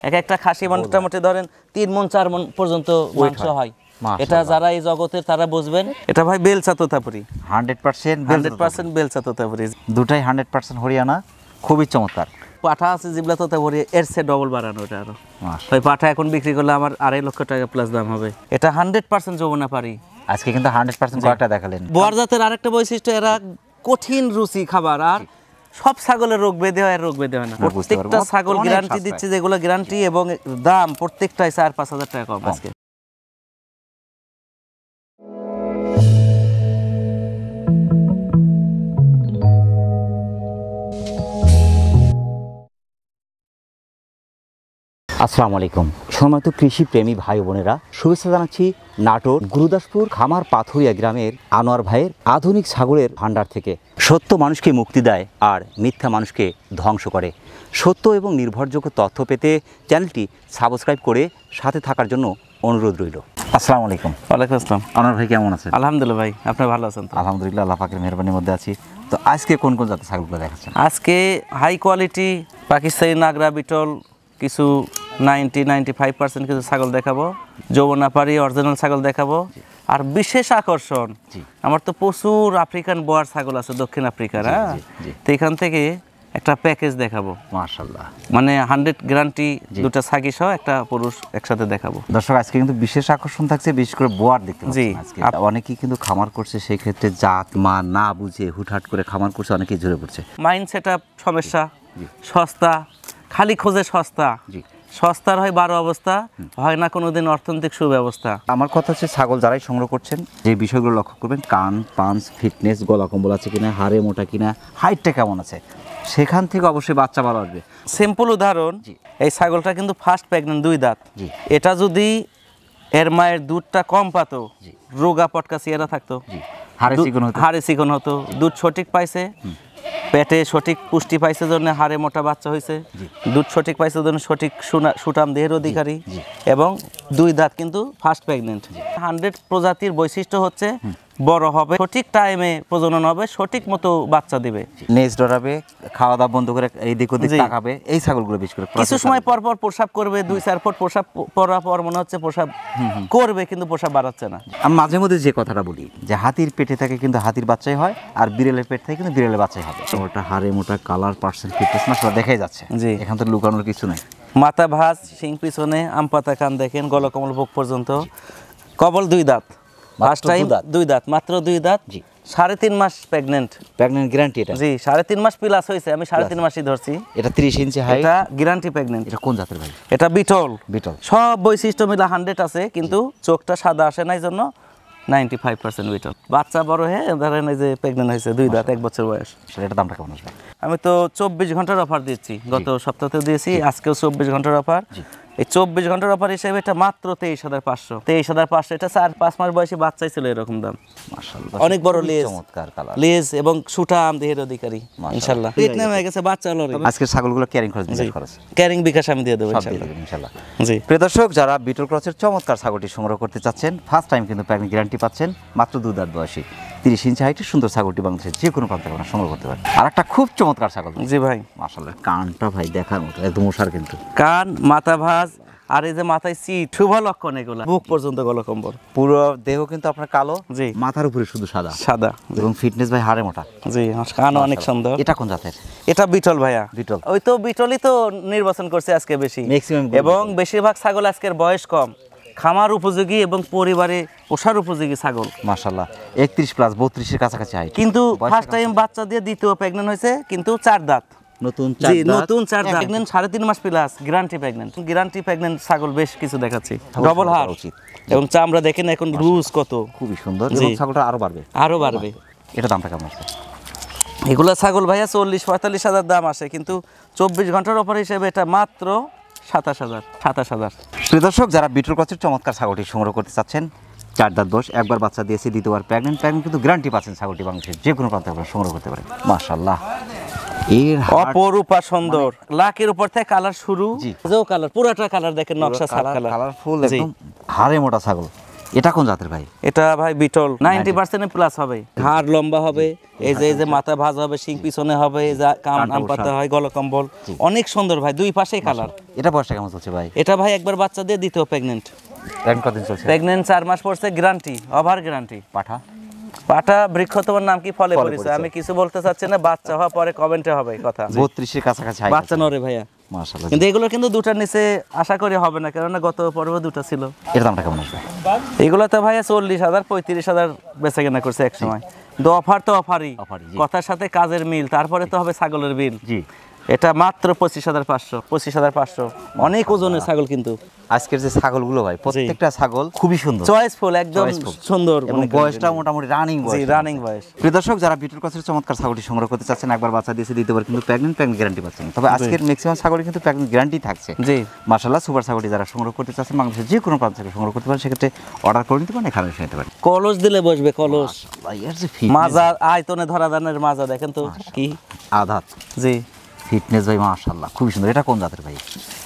এক একটা খাসি মোটামুটি ধরেন 3 মণ 4 মণ পর্যন্ত মাংস হয়। এটা যারা এই জগতের তারা বুঝবেন। এটা ভাই বেলচা তোতাপুরি 100% বেলচা তোতাপুরি, দুটাই 100% হরিয়ানা, খুবই চমৎকার। পাঠা আছে যেগুলা তোতাপুরি এর চেয়ে ডবল বাড়ানো, এটা আরো ভাই পাঠা এখন বিক্রি করলে আমার 2.5 লক্ষ টাকা প্লাস দাম হবে। এটা 100% যমুনাপাড়ি। আজকে কিন্তু 100% কয়েকটা দেখালেন। বোয়ার জাতের আরেকটা বৈশিষ্ট্য, এরা কঠিন রুচি খাবার, আর সব ছাগলের রোগ ব্যাধি হয়, রোগ ব্যাধি হয় না। প্রত্যেকটা ছাগল গ্যারান্টি দিচ্ছে, যেগুলো গ্যারান্টি, এবং দাম প্রত্যেকটাই 4-5 হাজার টাকা কম আজকে। আসসালামু আলাইকুম সম্মানিত কৃষি প্রেমী ভাই বোনেরা, শুভেচ্ছা জানাচ্ছি নাটোর গুরুদাসপুর খামার পাথুরিয়া গ্রামের আনোয়ার ভাইয়ের আধুনিক ছাগলের ভান্ডার থেকে। সত্য মানুষকে মুক্তি দেয় আর মিথ্যা মানুষকে ধ্বংস করে। সত্য এবং নির্ভরযোগ্য তথ্য পেতে চ্যানেলটি সাবস্ক্রাইব করে সাথে থাকার জন্য অনুরোধ রইল। আসসালামু আলাইকুম। ওয়ালাইকুম আসসালাম। আনোয়ার ভাই কেমন আছেন? আলহামদুলিল্লাহ ভাই, আপনি ভালো আছেন? আলহামদুলিল্লাহ, আল্লাহ পাকের মেহরবানির মধ্যে আছি। তো আজকে কোন কোন জাতের ছাগলগুলো দেখাচ্ছেন? আজকে হাই কোয়ালিটি পাকিস্তানি নাগরা বিটল, কিছু 90-95% কিছু ছাগল দেখাবো, যমুনাপাড়ি অরিজিনাল ছাগল দেখাবো। আর বিশেষ আকর্ষণ, আমার তো প্রচুর আফ্রিকান বোয়ার ছাগল আছে দক্ষিণ আফ্রিকার, হ্যাঁ, তো এখান থেকে একটা প্যাকেজ দেখাবো মাশাআল্লাহ, মানে 100 গ্যারান্টি, দুটো ছাগি সহ একটা পুরুষ একসাথে দেখাবো। দর্শক আজকে কিন্তু বিশেষ আকর্ষণ থাকছে, বিশেষ করে বোয়ার দেখতে পাচ্ছেন আজকে। অনেকেই কিন্তু খামার করছে, সেই ক্ষেত্রে জাত মান না বুঝে হুটহাট করে খামার করছে, অনেকেই ঝরে পড়ছে। মাইন্ড সেটআপ সমস্যা, সস্তা, খালি খোঁজে সস্তা, সস্তার হয় 12 অবস্থা, হয় না কোনোদিন অর্থনৈতিক সুব্যবস্থা। আমার কথা হচ্ছে, ছাগল যারাই সংগ্রহ করছেন যে বিষয়গুলো লক্ষ্য করবেন, কান, পাঞ্চ, ফিটনেস, গলা কম্বল আছে কিনা, হাড়ে মোটা কিনা, হাইটটা কেমন আছে, সেখান থেকে অবশ্যই বাচ্চা ভালো আসবে। সিম্পল উদাহরণ, এই ছাগলটা কিন্তু ফার্স্ট প্রেগন্যান্ট 2 দাঁত। এটা যদি এর মায়ের দুধটা কম পাতো, রোগা পটকা চেহারা থাকতো, হাড়ে চিকন হতো, দুধ সঠিক পাইছে, পেটে সঠিক পুষ্টি পাইছে জন্য হাড়ে মোটা বাচ্চা হয়েছে, দুধ সঠিক পাইছে জন্য সঠিক সুঠাম দেহের অধিকারী, এবং 2 দাঁত কিন্তু ফার্স্ট প্রেগন্যান্ট। 100 প্রজাতির বৈশিষ্ট্য হচ্ছে বড় হবে, সঠিক টাইমে প্রজনন হবে, সঠিক মতো বাচ্চা দিবে, নেজ ডরাবে, খাওয়া দাওয়া বন্ধ করে এই দিক ওদিক তাকাবে। এই ছাগলগুলো বেশ করে কিছু সময় পর পর প্রসাব করবে, 2-4 ফুট প্রসাব করার পর মনে হচ্ছে প্রসাব করবে, কিন্তু প্রসাব বাড়াচ্ছে না। আমি মাঝে মধ্যে যে কথাটা বলি, যে হাতির পেটে থেকে কিন্তু হাতির বাচ্চাই হয়, আর বিড়ালের পেট থেকে কিন্তু বিড়ালের বাচ্চাই হবে। ওটা হাড়ে মোটা, কালার, পার্সেন্ট, ফিটনেস না, সেটা দেখাই যাচ্ছে। এখান থেকে লুকানোর কিছু নেই। মাথা ভাঁজ, শিং পিছনে, আম পাতা কান দেখেন, গলকমল বুক পর্যন্ত, কবল 2 দাঁত, ফার্স্ট টাইম 2 দাঁত, মাত্র 2 দাঁত, 3.5 মাস প্রেগন্যান্ট গ্যারান্টি। এটা 3.5 মাস প্লাস হয়েছে, আমি 3.5 মাসই ধরছি। এটা 30 ইঞ্চি হাইট, এটা গ্যারান্টি প্রেগন্যান্ট। এটা কোন জাতের ভাই? এটা বিটল। সব বৈশিষ্ট্য মিলে 100 আছে, কিন্তু চোখটা সাদা আসে নাই জন্য 95% বিটল। বাচ্চা বড় হয়ে ধরেন এই যে প্রেগন্যান্ট হয়েছে, 2 দাঁত, 1 বছর বয়স। সেটা দামটা কেমন আসবে? আমি তো 24 ঘন্টার অফার দিচ্ছি, গত সপ্তাহে দিয়েছি, আজকেও 24 ঘন্টার অফার। এই 24 ঘন্টার অফার হিসেবে এটা মাত্র 23,500। 23,500, এটা 4-5 মাস বয়সী বাচ্চাই ছিল এরকম দাম। মাশাআল্লাহ, অনেক বড় লেজ, চমৎকার কালার, লেজ এবং সুঠাম দেহের অধিকারী, ইনশাআল্লাহ। ভিয়েতনাম হয়ে গেছে বাচ্চা হলো। আজকের ছাগলগুলো ক্যারিং খরচ, বিকাশ খরচ, ক্যারিং বিকাশ আমি দিয়ে দেব ইনশাআল্লাহ। জি প্রিয় দর্শক, যারা বিটল ক্রসের চমৎকার ছাগলটি সংগ্রহ করতে চাচ্ছেন, ফার্স্ট টাইম কিন্তু প্রেগন্যান্ট গ্যারান্টি পাচ্ছেন, মাত্র 2 দাঁত বয়সী, 30 ইঞ্চি হাইটের সুন্দর ছাগলটি বাংলাদেশের যে কোনো প্রান্তে আপনারা সংগ্রহ করতে পারেন। আর একটা খুব চমৎকার ছাগল। জি ভাই, মাশাআল্লাহ, কানটা ভাই দেখার মতো, একদম ওষার, কিন্তু কান, মাথা ভাঁজ, আর এই যে মাথায় সিট, শুভ লক্ষণ এগুলা, বুক পর্যন্ত গলকম্বল, পুরো দেহ কিন্তু আপনার কালো, মাথার উপরে শুধু সাদা, এবং ফিটনেস ভাই হাড়ে মোটা। জি, কান অনেক সুন্দর। এটা কোন জাতের? এটা বিটল ভাইয়া। বিটল, ওই তো বিটলই তো নির্বাচন করছে আজকে বেশি, ম্যাক্সিমাম, এবং বেশিরভাগ ছাগল আজকের বয়স কম, খামার উপযোগী এবং পরিবারে পোষার উপযোগী ছাগল। মাশাআল্লাহ, 31 প্লাস 32 এর কাছাকাছি হাইট, কিন্তু ফার্স্ট টাইম বাচ্চা দিয়ে দ্বিতীয় প্রেগন্যান্ট হয়েছে, কিন্তু 4 দাঁত, নতুন 4 দাঁত, প্রেগন্যান্ট 3.5 মাস প্লাস, গ্যারান্টি প্রেগন্যান্ট ছাগল বেশ কিছু দেখাচ্ছি, ডবল হাড় উচিত, এবং চামড়া দেখেন এখন লুজ কত, খুবই সুন্দর, এবং ছাগলটা আরো বাড়বে। এটা দামটা কেমন আসবে? এগুলা ছাগল ভাইয়া 40-45 হাজার দাম আসে, কিন্তু 24 ঘন্টার অফার হিসেবে এটা মাত্র 27,000। প্রিয় দর্শক, যারা বিটল ক্রসের চমৎকার ছাগলটি সংগ্রহ করতে চাচ্ছেন, 4 দাঁত বয়স, একবার বাচ্চা দিয়েছে, দ্বিতীয়বার প্রেগন্যান্ট কিন্তু গ্যারান্টি পাচ্ছেন, ছাগলটি বাংলাদেশের যে কোনো প্রান্তে আপনারা সংগ্রহ করতে পারেন। মাশাআল্লাহ, এর অপরূপা সুন্দর, লাখের উপর থেকে কালার শুরু, যে কালার পুরাটা কালার দেখেন, নকশা ছাপ কালার, কালারফুল, একদম হাড়ে মোটা ছাগল, এটা কোন জাতের ভাই? এটা ভাই বিটল 90% প্লাস হবে, ঘাড় লম্বা হবে, এই যে মাথা ভাঁজ হবে, শিং পিছনে হবে, এই যে কান পাতা হয়, গলা কম্বল, অনেক সুন্দর ভাই, দুই পাশেই কালার। এটা বয়সটা কেমন চলছে ভাই? এটা ভাই একবার বাচ্চা দিয়ে দ্বিতীয় প্রেগনেন্ট। কতদিন চলছে? প্রেগনেন্ট 4 মাস পড়ছে, গ্যারান্টি, ওভার গ্যারান্টি। পাঠা? পাটা বৃক্ষ, তোমার নাম কি? ফলে পরিচয়। আমি কিছু বলতে চাচ্ছি না, বাচ্চা হওয়া পরে কমেন্টে হবে কথা। 32 এর কাছাকাছি বাচ্চা নরে ভাইয়া, মাশাআল্লাহ। কিন্তু এগুলো কিন্তু দুটার নিচে আশা করি হবে না, কারণ গত পর্ব দুটো ছিল। এর দামটা কেমন আসবে? এগুলো তো ভাইয়া 40,000 35,000 বেচা কেনা করছে এক সময়। কিন্তু অফার তো অফারই, কথার সাথে কাজের মিল, তারপরে তো হবে ছাগলের বিল। জি, এটা মাত্র 25,500। 25,500, অনেক ওজনের ছাগল কিন্তু। আজকের যে ছাগলগুলো ভাই, প্রত্যেকটা ছাগল খুবই সুন্দর, চয়েসফুল, একদম সুন্দর, এবং বয়সটা মোটামুটি রানিং বয়স। জি, রানিং বয়স। প্রিয় দর্শক, যারা বিটল ক্রসের চমৎকার ছাগলটি সংগ্রহ করতে চাচ্ছেন, একবার বাচ্চা দিয়েছে দ্বিতীয়বার কিন্তু প্রেগনেন্ট গ্যারান্টি পাচ্ছেন। তবে আজকের ম্যাক্সিমাম ছাগলই কিন্তু প্রেগনেন্ট গ্যারান্টি থাকছে। জি, মাশাআল্লাহ। সুপার ছাগলটি যারা সংগ্রহ করতে চাচ্ছেন, বাংলাদেশের যে কোনো প্রান্ত থেকে সংগ্রহ করতে পারেন, সেক্ষেত্রে অর্ডার করে নিতে পারেন, এখানে এসে নিতে পারেন। কলস দিলে বসবে, কলস। ভাই এর যে ফিট মাজা আয়তনে ধরা দানের মাজা দেখেন তো কি আধাত, জি, ফিটনেস ভাই মাশাআল্লাহ খুবই সুন্দর। এটা কোন জাতের ভাই?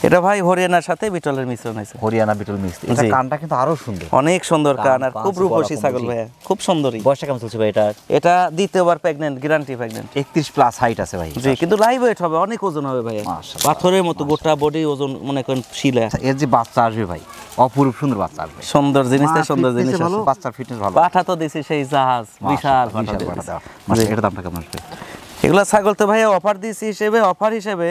এটা ভাই হরিয়ানার সাথে বিটলের মিশ্রণ হয়েছে। হরিয়ানা বিটল মিক্স। এটা জি। কানটা কিন্তু আরো সুন্দর, অনেক সুন্দর কান, আর পাঁচ খুব রূপসী গলা ছাগল কম্বল। ভাইয়া, খুব সুন্দরী। বয়সটা কেমন চলছে ভাই এটা? এটা দ্বিতীয়বার pregnant, guarantee pregnant. 31 plus height আছে ভাই। জি, কিন্তু লাইভ ওয়েট হবে, অনেক ওজন হবে ভাইয়া, মাশাআল্লাহ, পাথরের মতো গোটা বডি ওজন, মনে করেন শিলা। এর যে বাচ্চা আসবে ভাই, অপরূপ সুন্দর বাচ্চা আসবে। সুন্দর জিনিসটা, সুন্দর জিনিস ভালো, আছে। বাচ্চার ফিটনেস ভালো। পাঠা তো দিছি সেই জাহাজ, বিশাল পাঠা বিশাল দিছি। পাঠা। এটার দামটা কেমন আসবে? এগুলা ছাগল তো ভাইয়া অফার দিছি হিসেবে, অফার হিসেবে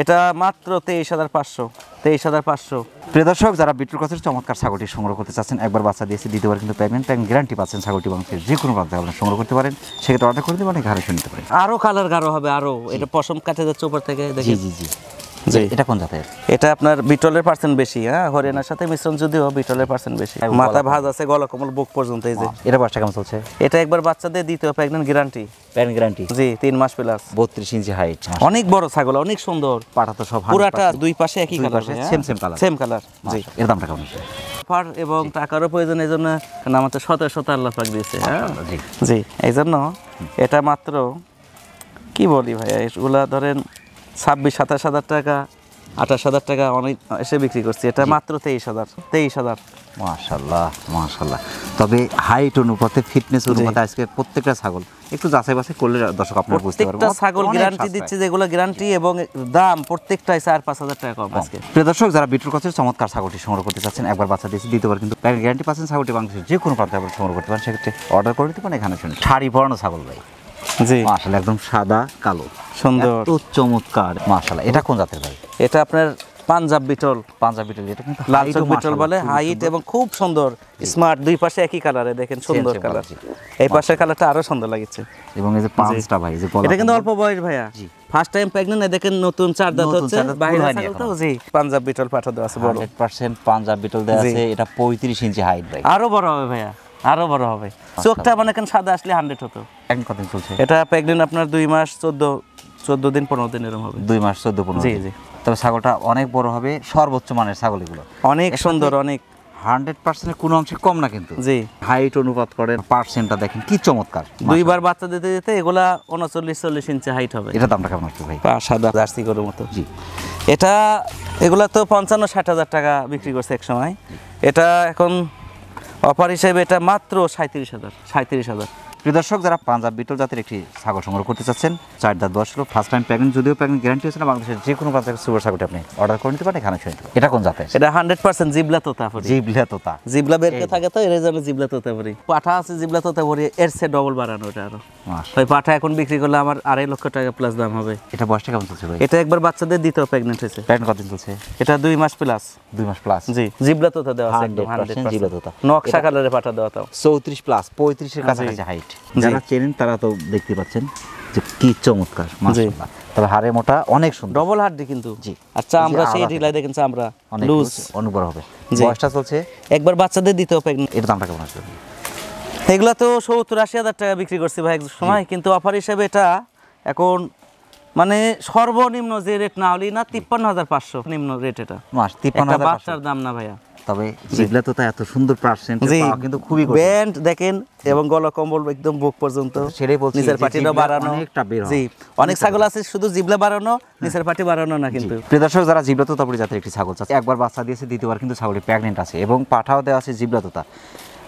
এটা মাত্র 23,500। 23,500। প্রিয় দর্শক, যারা বিটল ক্রসের চমৎকার ছাগলটি সংগ্রহ করতে চাচ্ছেন, একবার বাচ্চা দিয়েছে দ্বিতীয়বার কিন্তু প্রেগনেন্ট গ্যারান্টি পাচ্ছেন। ছাগলটি বাংলাদেশের যে কোনো প্রান্তে আপনারা সংগ্রহ করতে পারেন, সেক্ষেত্রে অর্ডার করে দিতে পারেন, ঘরে শুনে নিতে পারেন। আরো কালার গাঢ় হবে, আরো। এটা পশম কাটে যাচ্ছে উপর থেকে, জি দেখি। জি জি। জি, এটা কোন জাতের? এটা আপনার বিটলের পার্সেন্ট বেশি, হ্যাঁ, হরিয়ানার সাথে মিশ্রণ, যদিও বিটলের পার্সেন্ট বেশি। মাথা ভাঁজ আছে, গলা কোমল, বুক পর্যন্ত। এই যে এটা বয়সটা কেমন চলছে? এটা একবার বাচ্চা দিয়ে দ্বিতীয় প্রেগনেন্ট, গ্যারান্টি। Parent guarantee? জি, 3 মাস প্লাস। 32 ইঞ্চি হাইট। অনেক বড় ছাগল, অনেক সুন্দর। পাটা তো সব পুরাটা দুই পাশে একই দুই কালার, পাশে same কালার। Same colour. জি, এর দামটা কেমন আসবে? অফার এবং টাকারও প্রয়োজন, এই জন্য, কারণ আমার তো শত আল্লাহ পাক দিয়েছে। হ্যাঁ, জি জি, এই জন্য এটা মাত্র, কি বলি ভাইয়া, এগুলা ধরেন 26-27 টাকা, 28,000 টাকা অনেক এসে বিক্রি করছি। এটা মাত্র 23,000। মাশাআল্লাহ মাশাআল্লাহ। তবে হাইট অনুপাতে, ফিটনেস অনুপাতে আজকে প্রত্যেকটা ছাগল একটু যাচাই বাছাই করলে দর্শক আপনারা বুঝতে পারবেন। প্রত্যেকটা ছাগল গ্যারান্টি দিচ্ছে, যেগুলো গ্যারান্টি, এবং দাম প্রত্যেকটাই 4-5,000 টাকা কম আজকে। প্রিয় দর্শক, যারা বিটল ক্রসের চমৎকার ছাগলটি সংগ্রহ করতে চাচ্ছেন, একবার বাচ্চা দিয়েছে দ্বিতীয়বার কিন্তু গ্যারান্টি পাচ্ছেন। ছাগলটি বাংলাদেশের যে কোনো প্রান্তে আপনারা সংগ্রহ করতে পারেন, সেক্ষেত্রে অর্ডার করে দিতে পারেন, এখানে শুনুন। শাড়ি পরানো ছাগল ভাই, জি, মাশাআল্লাহ, একদম সাদা কালো, সুন্দর, এত চমৎকার মাশাআল্লাহ। এটা কোন জাতের ভাই? এটা আপনার পাঞ্জাব বিটল। পাঞ্জাব বিটল। এটা কিন্তু লাল চোখ বিটল বলে, হাইট এবং খুব সুন্দর, স্মার্ট, দুই পাশে একই কালারে, দেখেন সুন্দর same কালার। colour, এই পাশের কালারটা আরো সুন্দর লাগছে। এবং এই যে পাঁচটা ভাই, যে এটা কিন্তু অল্প বয়স ভাইয়া, ফার্স্ট টাইম প্রেগন্যান্ট, দেখেন নতুন 4 দাঁত নতুন হচ্ছে, 4 দাঁত বাইরে হয়নি ছাগল তো। এখনো। জি, পাঞ্জাব বিটল পাঠা দেওয়া আছে বড়, 100% পাঞ্জাব বিটল দেয়া আছে। এটা 35 ইঞ্চি হাইট ভাই। আরো বড় হবে ভাইয়া, আরো বড় হবে। চোখটা মানে কেন সাদা আসলে 100 হতো। এখন কতদিন চলছে? এটা প্রেগন্যান্ট আপনার 2 মাস 14 দিন 15 দিন এরকম হবে। 2 মাস 14-15 জি দিন। জি, তবে ছাগলটা অনেক বড় হবে, সর্বোচ্চ মানের ছাগল এগুলো, অনেক সুন্দর, অনেক 100% কোনো অংশে কম না কিন্তু। জি, হাইট অনুপাত করেন, পার্সেন্টটা দেখেন কি চমৎকার। দুইবার বাচ্চা দিতে দিতে এগুলা 39-40 ইঞ্চি হাইট হবে। এটা দামটা কেমন আসবে ভাই? পা সাদা জার্সি গরুর মতো। জি, এটা, এগুলা তো 55-60 টাকা বিক্রি করছে এক সময়। এটা এখন অফার হিসেবে এটা মাত্র 37,000। প্রিয় দর্শক, যারা পাঞ্জাব বিটল জাতের একটি ছাগল সংগ্রহ করতে চাচ্ছেন, 4 দাঁত বয়স হলো, ফার্স্ট টাইম প্রেগনেন্ট, যদিও প্রেগনেন্ট গ্যারান্টি হচ্ছে না, বাংলাদেশের যে কোনো প্রান্ত থেকে সুপার ছাগলটি আপনি অর্ডার করে নিতে পারেন, এখানে শুনে নিতে পারেন। এটা কোন জাতের? এটা 100% জিবলা তোতাপুরি। জিবলা তোতা। জিবলা বেরকে থাকে তো, এর জন্য জিবলা তোতাপুরি। পাঠা আছে জিবলা তোতাপুরি, এর চেয়ে ডবল বাড়ানো এটা আরো। মাশাআল্লাহ। ওই পাঠা এখন বিক্রি করলে আমার 2.5 লক্ষ টাকা প্লাস দাম হবে। এটা বয়সটা কেমন চলছে ভাই? এটা একবার বাচ্চাদের দ্বিতীয় প্রেগনেন্ট হয়েছে। প্রেগনেন্ট কতদিন চলছে? এটা 2 মাস প্লাস। 2 মাস প্লাস। জি, জিবলা তোতা দেওয়া আছে একদম 100% 100%। জিবলা তোতা। নকশা কালারে পাঠা দেওয়া তাও। 34 প্লাস, 35 এর কাছাকাছি হাইট। যারা চেনেন তারা তো দেখতে পাচ্ছেন যে কি চমৎকার, মাশাআল্লাহ। তবে হাড়ে মোটা, অনেক সুন্দর, ডবল হাড্ডি কিন্তু। জি। আচ্ছা, আমরা সেই ঢিলাই দেখেন, আমরা অনেক লুজ অনুভব হবে। জি। বয়সটা চলছে, একবার বাচ্চাদের দ্বিতীয় প্রেগনেন্ট। এর দামটা কেমন আসবে? এগুলা তো 70-80 হাজার টাকা বিক্রি করছি ভাই এক সময়, কিন্তু অফার হিসেবে এটা এখন মানে সর্বনিম্ন যে রেট না হলেই না, 53,500 নিম্ন রেট। এটা মাস একটা 53,500। বাচ্চার দাম না ভাইয়া। তবে জিবলা তো এত সুন্দর পার্সেন্ট জি, কিন্তু খুবই কঠিন। ব্যান্ড দেখেন, এবং গলা কম্বল একদম বুক পর্যন্ত, সেটাই বলছি, নিচের যে পাটিটা জিবলা বাড়ানো। অনেকটা বের হয়। জি, অনেক ছাগল আছে শুধু জিবলা বাড়ানো, নিচের পাটি বাড়ানো না কিন্তু। প্রিয় দর্শক, যারা জিবলা তোতাপুরি জাতের একটি ছাগল চাচ্ছে, একবার বাচ্চা দিয়েছে দ্বিতীয়বার কিন্তু ছাগলটি প্রেগনেন্ট আছে, এবং পাঠাও দেওয়া আছে জিবলা তোতা।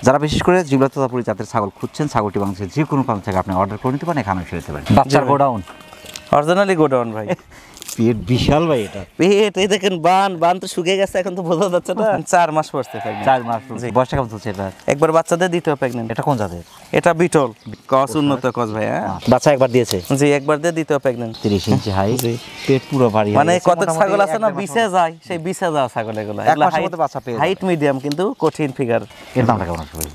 যারা বিশেষ করে জিবলা তোতাপুরি জাতের ছাগল খুঁজছেন, ছাগলটি বাংলাদেশের যে কোনো প্রান্ত থেকে আপনি অর্ডার করে নিতে পারেন, এখানে এসে নিতে পারেন। বাচ্চার গোডাউন অরিজিনালি গোডাউন ভাই। পেট বিশাল ভাই, এটা পেট এই দেখেন, বান তো শুকিয়ে গেছে, এখন তো বোঝা যাচ্ছে না। 4 মাস পড়ছে, 4 মাস। বয়সটা কেমন চলছে এটা? একবার বাচ্চাদের দ্বিতীয় প্রেগন্যান্ট। এটা কোন জাতের? এটা বিটল ক্রস, উন্নত ক্রস ভাই। হ্যাঁ, বাচ্চা একবার দিয়েছে? জি, একবার দিয়ে দ্বিতীয় প্রেগন্যান্ট। 30 ইঞ্চি হাইট, জি। পেট পুরো ভারী। মানে কত ছাগল আছে না বিছে যায়, সেই বিছে যাওয়া ছাগল এগুলো। হাইট মিডিয়াম কিন্তু কঠিন ফিগার। এর দামটা কেমন আসবে?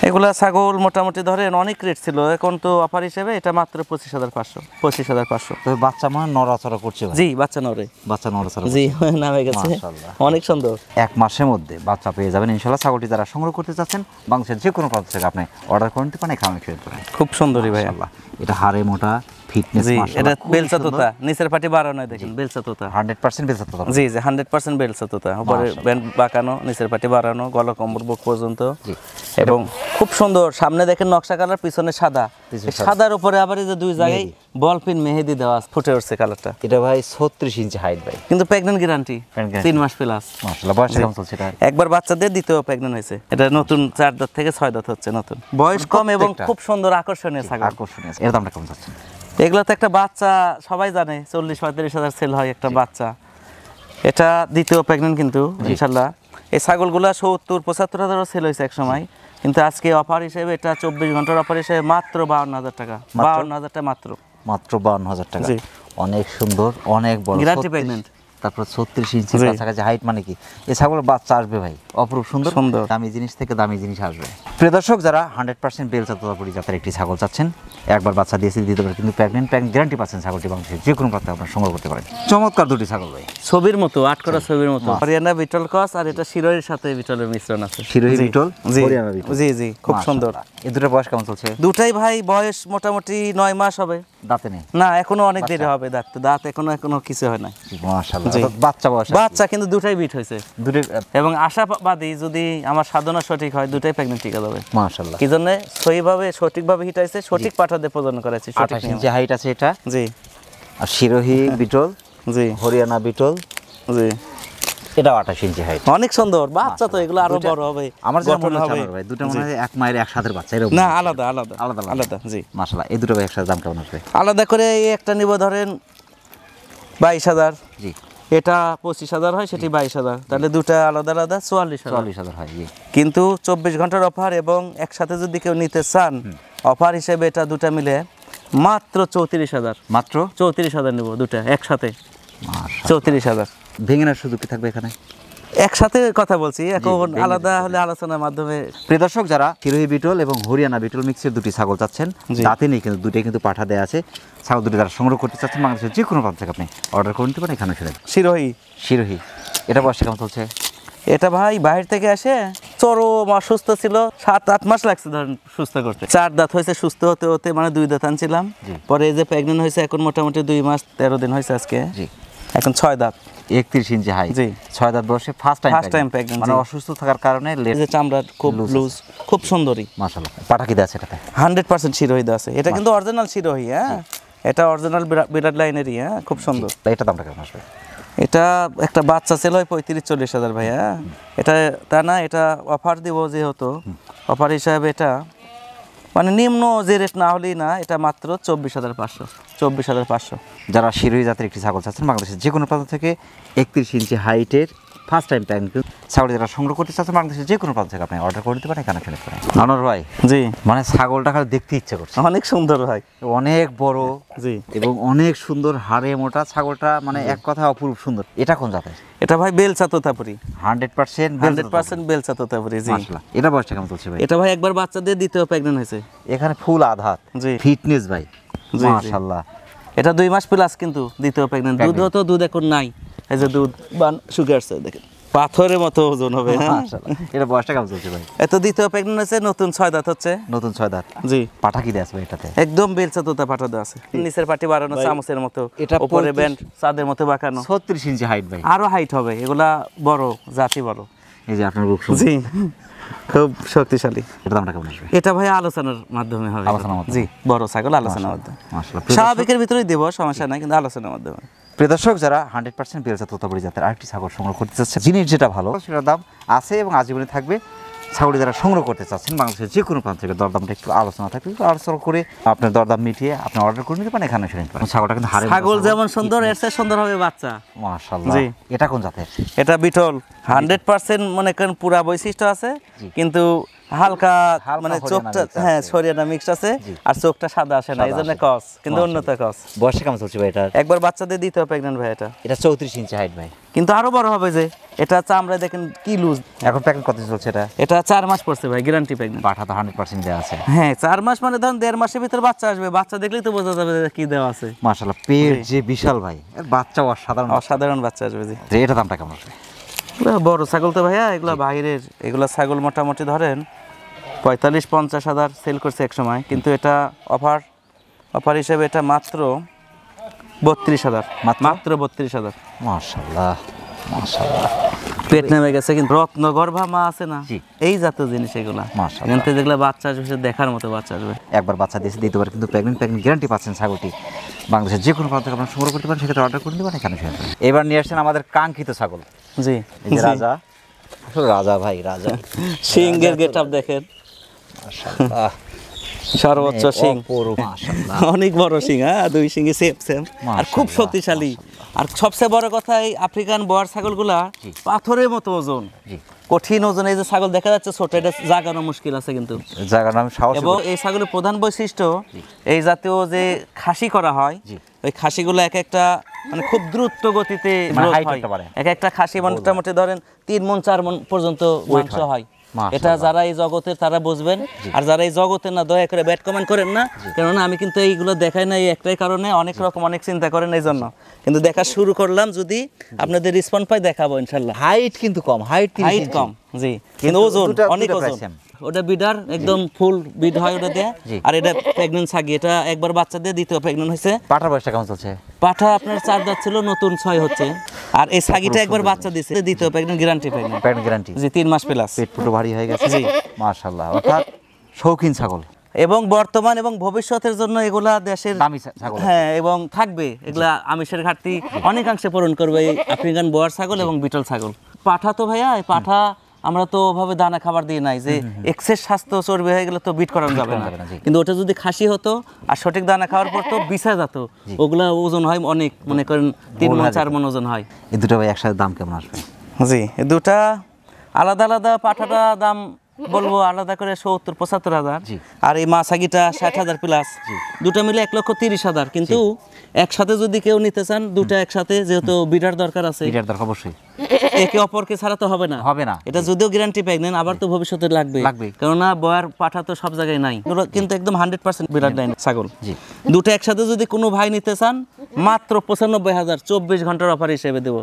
এগুলা ছাগল মোটামুটি ধরেন অনেক রেট ছিল, এখন তো অফার হিসেবে এটা মাত্র 25,500। 25,500। তবে বাচ্চা মানে নড়াচড়া করছে ভাই? জি, বাচ্চা নড়ে, বাচ্চা নড়াচড়া, জি, নামে গেছে, অনেক সুন্দর। 1 মাসের মধ্যে বাচ্চা পেয়ে যাবেন ইনশাআল্লাহ। ছাগলটি যারা সংগ্রহ করতে চাচ্ছেন বাংলাদেশের যে কোনো প্রান্ত থেকে আপনি অর্ডার করে নিতে পারেন, এখানে খেতে পারেন। খুব সুন্দরই ভাই। এটা হাড়ে মোটা, ফিটনেস জি, মাশাআল্লাহ। এটা বেলচা তোতা, নিচের পাটি বাড়ানো, দেখেন বেলচা তোতা 100% বেলচা তোতা। জি জি, 100% বেলচা তোতা। উপরে ব্যান্ড বাঁকানো, নিচের পাটি বাড়ানো, গলা কম্বর বুক পর্যন্ত, এবং খুব সুন্দর। সামনে দেখেন নকশা কালার, পিছনে সাদা। সাদার উপরে আবার এই যে 2 জায়গায় বল পিন মেহেদি দেওয়া ফুটে উঠছে কালারটা। এটা ভাই 36 ইঞ্চি হাইট ভাই, কিন্তু প্রেগন্যান্ট গ্যারান্টি 3 মাস প্লাস। মাশাআল্লাহ। বয়স কেমন চলছে এটা? একবার বাচ্চা দিয়ে দ্বিতীয় প্রেগন্যান্ট হয়েছে। এটা নতুন 4 দাঁত থেকে 6 দাঁত হচ্ছে, নতুন বয়স কম এবং খুব সুন্দর আকর্ষণীয় ছাগল। আকর্ষণীয়। এর দামটা কেমন যাচ্ছে? এগুলো তো একটা বাচ্চা সবাই জানে 40-45 হাজার সেল হয় একটা বাচ্চা। এটা দ্বিতীয় প্রেগন্যান্ট কিন্তু ইনশাআল্লাহ। এই ছাগলগুলো 70-75 হাজারও সেল হয়েছে এক সময়, কিন্তু আজকে অফার হিসেবে এটা 24 ঘন্টার অফার হিসেবে মাত্র 52,000 টাকা। 52,000 টাকা মাত্র। 52,000 টাকা। জি। অনেক সুন্দর, অনেক বড়, গ্যারান্টি প্রেগন্যান্ট। তারপর 36 ইঞ্চির কাছাকাছি হাইট, মানে কি এই ছাগলের বাচ্চা আসবে ভাই অপরূপ সুন্দর। দামি জিনিস থেকে দামি জিনিস আসবে। প্রিয় দর্শক, যারা 100% বেলচা তোতাপুরি জাতের একটি ছাগল চাচ্ছেন, একবার বাচ্চা দিয়েছে দিতে পারে, কিন্তু প্রেগন্যান্ট গ্যারান্টি পাচ্ছেন। ছাগলটি বাংলাদেশের যে কোনো প্রান্তে আপনারা সংগ্রহ করতে পারেন। চমৎকার দুটি ছাগল ভাই, ছবির মতো, 8 করা ছবির মতো। হরিয়ানা বিটল ক্রস, আর এটা শিরোহির সাথে বিটলের মিশ্রণ আছে। শিরোহি বিটল, জি হরিয়ানা বিটল। জি জি, খুব সুন্দর। এই দুটো বয়স কেমন চলছে? দুটাই ভাই বয়স মোটামুটি 9 মাস হবে। দাঁতে নেই? না, এখনো অনেক দেরি হবে। দাঁত এখনো কিছু হয় না। মাশাআল্লাহ। বাচ্চা বয়স? বাচ্চা কিন্তু দুটাই বিট হয়েছে, দুটো। এবং আশাবাদী যদি আমার সাধনা সঠিক হয়, দুটাই প্রেগন্যান্ট টিকা যাবে মাশাআল্লাহ। কি জন্য সঠিকভাবে হিটাইছে, সঠিক পাঠা দিয়ে প্রজনন করাইছে। 28 ইঞ্চি হাইট আছে এটা। জি। আর শিরোহি বিটল, জি, হরিয়ানা বিটল, জি, এটা 28 ইঞ্চি হাইট। অনেক সুন্দর বাচ্চা, তো এগুলো আরো বড় হবে। আমার যেটা মনে হচ্ছে ভাই, দুটো মনে হয় এক মায়ের একসাথে বাচ্চা এরকম না, আলাদা আলাদা আলাদা আলাদা। জি, মাশাআল্লাহ। এই দুটো ভাই একসাথে দাম কেমন আসবে? আলাদা করে এই একটা নিব ধরেন 22,000। জি। এটা 25,000 হয়, সেটি 22,000, তাহলে দুটা আলাদা আলাদা 44,000 হয়। জি। কিন্তু 24 ঘন্টার অফার, এবং একসাথে যদি কেউ নিতে চান অফার হিসেবে এটা দুটা মিলে মাত্র 34,000। মাত্র 34,000 নেব দুটা একসাথে। মাশাআল্লাহ। 34,000 ভেঙে নেওয়ার সুযোগ কি থাকবে এখানে? একসাথে কথা বলছি, এখন আলাদা হলে আলোচনার মাধ্যমে। প্রিয় দর্শক, যারা শিরোহি বিটল এবং হরিয়ানা বিটল মিক্সের দুটি ছাগল চাচ্ছেন, দাঁতে নেই কিন্তু দুটোই কিন্তু পাঠা দেয়া আছে, ছাগল দুটি যারা সংগ্রহ করতে চাচ্ছেন বাংলাদেশের যে কোনো প্রান্ত থেকে আপনি অর্ডার করে নিতে পারেন, এখানে এসে। শিরোহি, এটা বয়স কেমন চলছে? এটা ভাই বাইরে থেকে আসে চরম অসুস্থ ছিল, 7-8 মাস লাগছে ধরেন সুস্থ করতে। 4 দাঁত হয়েছে সুস্থ হতে হতে, মানে 2 দাঁত আনছিলাম, পরে এই যে প্রেগন্যান্ট হয়েছে, এখন মোটামুটি 2 মাস 13 দিন হয়েছে আজকে। এখন 6 দাঁত, 31 ইঞ্চি হাইট। জি। 6 দাঁত বয়সে ফার্স্ট টাইম প্রেগন্যান্ট, মানে অসুস্থ থাকার কারণে যে চামড়া খুব লুজ, খুব সুন্দরী। মাশাআল্লাহ। পাটা কি দেয়া আছে এটাতে? 100% শিরোহি আছে। এটা কিন্তু অরিজিনাল শিরোহি। হ্যাঁ, এটা অরিজিনাল বিরাট লাইনেরই। হ্যাঁ, খুব সুন্দর। এটা দামটা কেমন আসবে? এটা একটা বাচ্চা সেল হয় 35-40 হাজার ভাই। হ্যাঁ, এটা তা না, এটা অফার দিব যেহেতু, অফার হিসাবে এটা মানে নিম্ন যে রেট না হলেই না, এটা মাত্র 24,500। 24,500। যারা শিরোহি জাতের একটি ছাগল চাচ্ছেন বাংলাদেশের যে কোনো প্রান্ত থেকে, 31 ইঞ্চি হাইটের ফার্স্ট টাইম প্রেগন্যান্ট ছাগল যারা সংগ্রহ করতে চাচ্ছেন বাংলাদেশের যে কোনো প্রান্ত থেকে আপনি অর্ডার করে দিতে পারেন, এখানে খেলে পারেন। আনোয়ার ভাই, জি, মানে ছাগলটা খালি দেখতে ইচ্ছে করছে, অনেক সুন্দর ভাই, অনেক বড়। জি, এবং অনেক সুন্দর, হাড়ে মোটা ছাগলটা, মানে এক কথায় অপরূপ সুন্দর। এটা কোন জাতের? এটা ভাই বেলচা তোতাপুরি। 100% বেলচা তোতাপুরি। জি। মাশাআল্লাহ। এটা বয়সটা কেমন চলছে ভাই? এটা ভাই একবার বাচ্চা দিয়ে দ্বিতীয় প্রেগন্যান্ট হয়েছে। এখানে ফুল আধাত। জি। ফিটনেস ভাই, জি, মাশাআল্লাহ। এটা 2 মাস প্লাস, কিন্তু দ্বিতীয় প্রেগন্যান্ট। দুধ এখন নাই, এই যে দুধ বান শুকিয়ে আসছে, দেখেন পাথরের মতো ওজন হবে। মাশাআল্লাহ। এটা বয়সটা কেমন চলছে ভাই? এত দ্বিতীয় প্রেগন্যান্ট হয়েছে, নতুন 6 দাঁত হচ্ছে। নতুন 6 দাঁত। জি। পাঠা কি দেয়া আছে এটাতে? একদম বেলচা তোতা পাঠা দেওয়া আছে, নিচের পাটি বাড়ানো চামচের মতো, এটা উপরে ব্যান্ড চাঁদের মতো বাঁকানো। 36 ইঞ্চি হাইট ভাই। আরো হাইট হবে, এগুলা বড় জাতি বড়। এই যে আপনার বুক। জি, খুব শক্তিশালী। এটা দামটা কেমন আসবে? এটা ভাই আলোচনার মাধ্যমে হবে। জি, বড় ছাগল আলোচনার মাধ্যমে। মাশাআল্লাহ। স্বাভাবিকের ভিতরেই দেব, সমস্যা নাই, কিন্তু আলোচনার মাধ্যমে। প্রিয় দর্শক, যারা 100% বেলচা তোতাপুরি জাতের আরেকটি ছাগল সংগ্রহ করতে চাচ্ছে, জিনিস যেটা ভালো সেটার দাম আছে এবং আজীবনে থাকবে। ছাগলটি যারা সংগ্রহ করতে চাচ্ছেন বাংলাদেশের যে কোনো প্রান্ত থেকে দরদামটা একটু আলোচনা থাকবে, একটু আলোচনা করে আপনার দরদাম মিটিয়ে আপনি অর্ডার করে নিতে পারেন, এখানে এসে নিতে পারেন। ছাগলটা কিন্তু হাড়ে ছাগল যেমন সুন্দর এর চেয়ে সুন্দর হবে বাচ্চা। মাশাআল্লাহ। জি। এটা কোন জাতের? এটা বিটল 100% মনে করেন পুরা বৈশিষ্ট্য আছে, কিন্তু হালকা মানে চোখটা হ্যাঁ সরিয়ানা মিক্স আছে, আর চোখটা সাদা আসে না, এইজন্য কস, কিন্তু উন্নত কস। বয়সে কেমন চলছে ভাই এটা? একবার বাচ্চা দিয়ে দিতে হবে প্রেগন্যান্ট ভাই। এটা 34 ইঞ্চি হাইট ভাই, কিন্তু আরো বড় হবে যে, এটা চামড়া দেখেন কি লুজ। এখন প্রেগন্যান্ট কত চলছে এটা? এটা 4 মাস পড়ছে ভাই, গ্যারান্টি প্রেগন্যান্ট। পাঠা তো 100% দেওয়া আছে। হ্যাঁ 4 মাস মানে ধরুন 1.5 মাসের ভিতর বাচ্চা আসবে, বাচ্চা দেখলেই তো বোঝা যাবে যে কি দেওয়া আছে। মাশাআল্লাহ, পেট যে বিশাল ভাই, এর বাচ্চাও অসাধারণ বাচ্চা আসবে জি। এটা দামটা কেমন আসবে? বড় ছাগল তো ভাইয়া, এগুলা বাইরের, এগুলা ছাগল মোটামুটি ধরেন 45-50 হাজার সেল করছে এক সময়, কিন্তু এটা অফার হিসেবে এটা মাত্র 32,000, মাত্র 32,000। মাশাআল্লাহ মাশাআল্লাহ, পেট নেমে গেছে, কিন্তু রত্নগর্ভা মা আছে না, জি। এই জাতীয় জিনিস এগুলা। মাশাআল্লাহ, এখান থেকে যেগুলো বাচ্চা আসবে সে দেখার মতো বাচ্চা আসবে। একবার বাচ্চা দিয়েছে দ্বিতীয়বার কিন্তু প্রেগনেন্ট গ্যারান্টি পাচ্ছেন। ছাগলটি বাংলাদেশের যে কোনো প্রান্ত থেকে আপনারা সংগ্রহ করতে পারেন, সেক্ষেত্রে অর্ডার করে নিতে পারেন, এখানে এসে। এবার নিয়ে আসছেন আমাদের কাঙ্ক্ষিত ছাগল। জি, এই যে রাজা, আসলে রাজা ভাই, রাজা সিংহের গেটআপ দেখেন, মাশাআল্লাহ, সর্বোচ্চ সিং, মাশাআল্লাহ, অনেক বড় সিং, হ্যাঁ 2 সিংই সেম, আর খুব শক্তিশালী। আর সবচেয়ে বড় কথা, এই আফ্রিকান বোয়ার ছাগলগুলা পাথরের মতো ওজন, কঠিন ওজন। এই যে ছাগল দেখা যাচ্ছে ছোট, এটা জাগানো মুশকিল আছে, কিন্তু জায়গার নাম সাহস। এবং এই ছাগলের প্রধান বৈশিষ্ট্য, এই জাতীয় যে খাসি করা হয়, ওই খাসিগুলো এক একটা মানে খুব দ্রুত গতিতে এক একটা খাসি মোটামুটি ধরেন 3 মণ 4 মণ পর্যন্ত মাংস হয়। এটা যারা এই জগতের তারা বুঝবেন, আর যারা এই জগতের না দয়া করে ব্যাড কমেন্ট করেন না, কেননা আমি কিন্তু এইগুলো দেখাই না এই একটাই কারণে, অনেক রকম অনেক চিন্তা করেন এই জন্য, কিন্তু দেখা শুরু করলাম, যদি আপনাদের রেসপন্স পাই দেখাবো ইনশাআল্লাহ। হাইট কিন্তু কম, হাইট কম জি, কিন্তু ওজন অনেক ওজন। ওটা বিডার একদম ফুল বিড হয় ওটা দিয়ে, আর এটা প্রেগন্যান্ট ছাগি, এটা একবার বাচ্চা দিয়ে দ্বিতীয় প্রেগন্যান্ট হয়েছে। পাঠার বয়সটা কেমন চলছে? পাঠা আপনার 4 দাঁত ছিল, নতুন 6 হচ্ছে, আর এই ছাগিটা একবার বাচ্চা দিয়েছে, দ্বিতীয় প্রেগন্যান্ট গ্যারান্টি, গ্যারান্টি জি 3 মাস প্লাস। পেট পুরো ভারী হয়ে গেছে জি, মাশাআল্লাহ, অর্থাৎ শৌখিন ছাগল, এবং বর্তমান এবং ভবিষ্যতের জন্য এগুলা দেশের দামি ছাগল, হ্যাঁ, এবং থাকবে এগুলা আমিষের ঘাটতি অনেকাংশে পূরণ করবে এই আফ্রিকান বোয়ার ছাগল এবং বিটল ছাগল। পাঠা তো ভাইয়া, এই পাঠা আমরা তো ওভাবে দানা খাবার দিই নাই, যে এক্সেস স্বাস্থ্য চর্বি হয়ে গেলে তো বিট করানো যাবে না, কিন্তু ওটা যদি খাসি হতো আর সঠিক দানা খাওয়ার পর তো বিছা যেত, ওগুলা ওজন হয় অনেক, মনে করেন 3 মণ 4 মণ ওজন হয়। এই দুটো ভাই একসাথে দাম কেমন আসবে? জি, এই দুটা আলাদা আলাদা, পাঠাটা দাম বলবো আলাদা করে 70-75 হাজার, আর এই মাছাগিটা 60 হাজার প্লাস, দুটা মিলে 1,30,000। কিন্তু একসাথে যদি কেউ নিতে চান, দুটা একসাথে, যেহেতু বিডার দরকার আছে, বিডার দরকার অবশ্যই, একে অপরকে ছাড়া তো হবে না। এটা যদিও গ্যারান্টি প্রেগন্যান্ট, আবার তো ভবিষ্যতে লাগবে, কেননা বয়ার পাঠা তো সব জায়গায় নাই, কিন্তু একদম 100% বিডার লাইন ছাগল। দুটো একসাথে যদি কোনো ভাই নিতে চান, মাত্র 95,000, 24 ঘন্টার অফার হিসেবে দেবো।